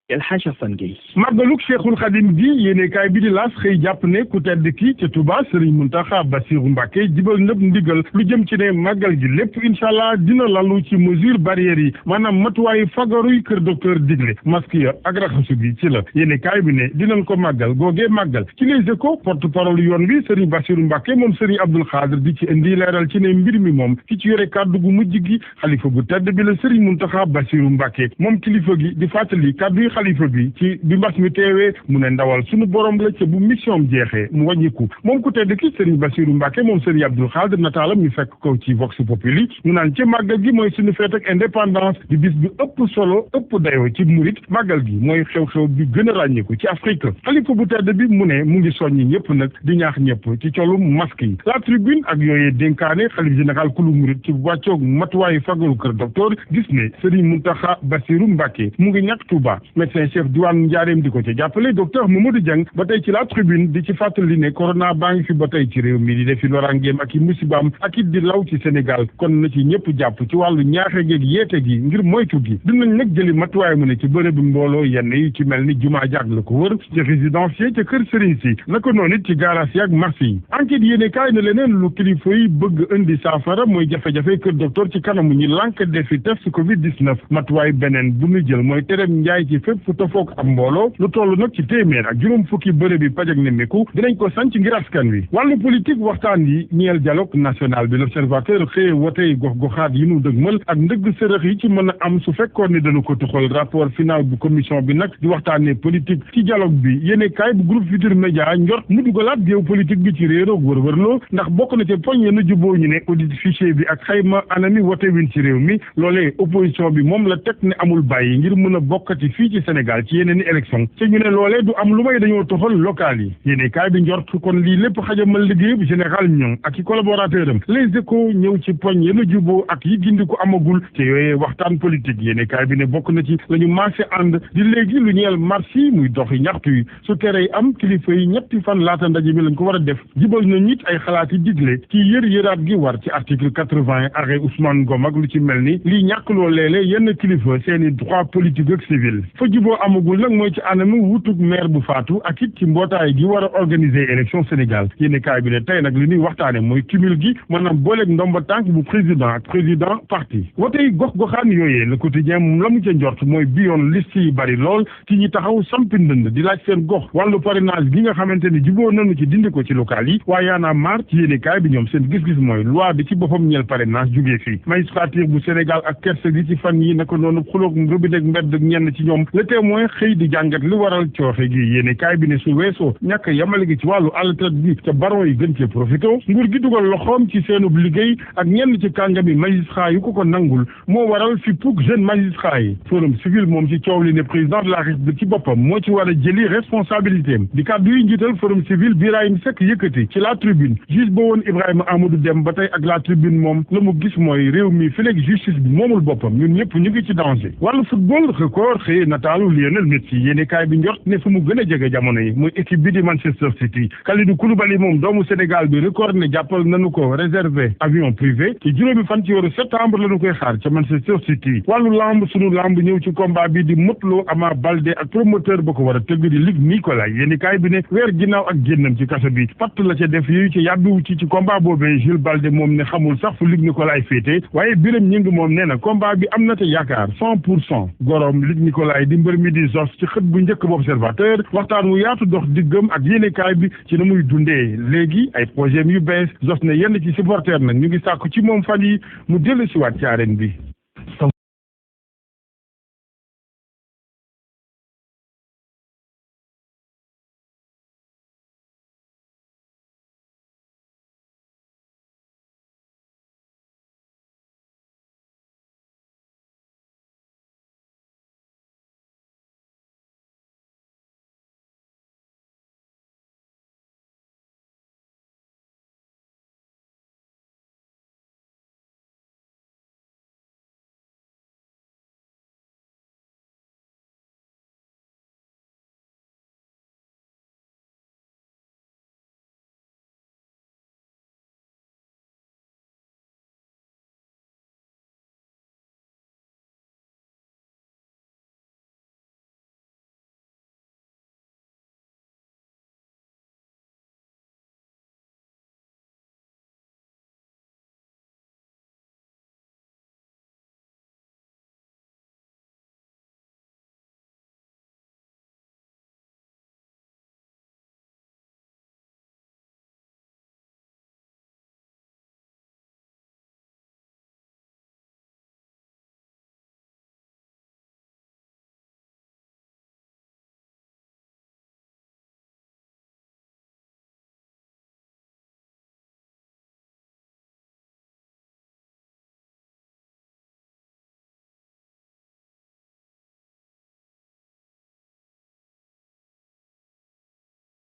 El Hadj Assane Gueye. màggalug Cheikhul Khadim gi yéenekaay bi di L'As xëy jàpp ne ku tedd ki ca Touba Serigne Mountakha Bassirou Mbacké jibal nëpp ndigal lu jëm ci ne màggal gi lépp incha allah dina lalu ci mesure barrières yi maanaam matuwaayu fagaruy kër docteur digle masque ya ak raxasu gi ci la yéenekaay bi ne dinañ ko màggal googee màggal ci Les Échos porte-parole yoon wi Serigne Bassirou Mbacké moom Serigne Abdoul Khadr di ci indi leeral ci ne mbir mi moom ki ci yore kàddu gu mujj gi xalifa bu tedd bi la Serigne Mountakha Bassirou Mbacké moom kilifa gi di fàttali kàddu xalifa bi ci bi mbas mi teewee mu ne ndawal sunu borom la ca bu mission jeexee mu wàññiku moom ku tedd ki Serigne Bassirou Mbacké moom Serigne Abdoul Khadr nataalam ñu fekk ko ci Vox Populi mu naan ci màggal gi mooy suñu feet ak indépendance di bis bi ëpp solo ëpp dayoo ci murit màggal gi mooy xew-xew bi gën a ràññiku ci Afrique xalifa bu tedd bi mu ne mu ngi soññi ñëpp nag di ñaax ñëpp ci colum masque yi La Tribune ak yooyee dénkaane xalif général kulu murit ci wàccoog matuwaayu fagaru kër docteur gis ne Serigne Mountakha Bassirou Mbacké mu ngi ñàkk Touba médecin chef diwaan njaareem di ko ca jàppale docteur Mamadou Dieng ba tey ci La Tribune di ci fàttali ne corona baa ngi fi ba tey ci réew mi di defi lorangeem ak i musibaam ak it di law ci Sénégal kon na ci ñëpp jàpp ci wàllu ñaaxe geeg yeete gi ngir moytu gi dinañ nag jëli matuwaay mu ne ci bërëb bi mbooloo yenn yi ci mel ni jumaa jaag la ko wër ci résidence yi ca kër Serigne si naka noonu it ci garage yi ak marché yi enquête yéene kaay na leneen lu kilifa yi bëgg indi saafara mooy jafe-jafe kër docteur ci kanamu ñi lànk defi test Covid 19 matuwaay beneen bu ñu jël mooy tereem njaay ci fépp fu tafoog am mbooloo lu toll nag ci téeméer ak juróom fukki bërëb bi paj ak nemmeeku dinañ ko sanc ngir askan wi wàllu politique waxtaan yi ñeel dialogue national bi l'observateur xëye wotey gox-goxaat yi nu dëgmal ak ndëgg sërëx yi ci mën a am su fekkoon ni dañu ko tuxal rapport final bu commission bi nag di waxtaanee politique ci dialogue bi yéene kaay bu groupe Futurs Médias njort mu dugalaat géew politique bi ci réeroog wërwërloo ndax bokk na ca poñ yena juboo ñu ne audit fichier bi ak xayma anami wote win ci réew mi loolee opposition bi moom la teg ne amul bàyyi ngir mën a bokkati fii ci Sénégal ci yeneen i élection te ñu ne loolee du am lu may dañoo toxal local yi yéene kaay bi njort kon lii lépp xajamal liggéeyub général ñoŋ ak i collaborateur am Les Échos ñëw ci poñ yena juboo ak yi gindi ko amagul te yooyee waxtaan politique yéene kaay bi ne bokk na ci la ñu marché ànd di léegi lu ñeel marché yi muy doxi ñaxtu yi su tere yi am kilifa yi ñetti fan laata ndaje mi lañ ko war a def jibal na nit ay xalaat yi digle ci yëraat gi war ci article 80 arrêt Ousmane Ngom ak lu ci mel ni lii ñàkkloo léeg-léeg yenn kilifa seeni droit politique ak civil fa juboo amagul nag mooy ci anamu wutug maire bu faatu ak it ci mbootaay gi war a organiser élection Sénégal yéeni kaay bi ne tey nag li ñuy waxtaane mooy cumul gi maanaam booleeg ndomba tànk bu président ak président parti wotey gox-goxaan yooyee Le Quotidien moom la mu ca njort mooy bi yoon liste yi bari lool ci ñi taxaw sampi ndënd di laaj seen gox wàllu parrainage gi nga xamante ni juboo nañu ci dindi ko ci local yi waaye yaanaa maar ci yéeni kaay bi ñoom seen gis-gis mooy loi bi ci boppam ñeel parrainage jugee fii magistrature bu Sénégal ak kerse gi ci fan yi naka noonu xuloog rëbideg mbedd ñenn ci ñoom Le Témoin xëy di jàngat li waral cooxe gi yéeni kaay bi ne su weesoo ñàkk yamale gi ci wàllu àlltrat bi ca baron yi gën cee profité nguur gi dugal loxoom ci seenub liggéey ak ñenn ci kàngami magistrat yu ko nangul moo waral fi pug jeune magistrat yi forum civil moom ci coow li ne président de la république ci boppam moo ci war a jëli responsabilité am di kàddu yi njiital forum civil Birahim Seck yëkkati ci La Tribune juge ba woon Ibrahima Amadou Dem ba tey ak La Tribune moom la mu gis mooy réew mi fi léegi justice bi moomul boppam ñun ñëpp ñu ngi ci danger wàllu football record xëy nataalu Lionel Messi yéene kaay bi njort ne fu mu gën a jege jamono yi muy équipe bi di Manchester City Kalidou Koulibaly moom doomu Sénégal bi record ne jàppal nañu ko réservé avion privé ci juróomi fan ci weeru septembre la ñu koy xaar ca Manchester City wàllu lamb sunu lamb ñëw ci combat bi di Modou Lo Ama Baldé ak promoteur ba ko war a tëgg di Luc Nicolaï yéeni kaay bi ne weer ginnaaw ak génnam ci kaso bi patt la ca def yooyu ci yàbbiwu ci combat boobee Jules Baldé moom ne xamul sax fu Luc Nicolaï féete waaye Birame Ñing moom nee na combat bi am na te yaakaar 100% gorom Luc Nicolaï di mbër mi di Zos ci xët bu njëkk bu Observateur waxtaan wu yaatu dox diggam ak yéeni kaay bi ci na muy dundee léegi ay projet yu bees Zos ne yenn ci supporter nag ñu ngi sàkku ci moom fan yi mu dellu si waat ci arène bi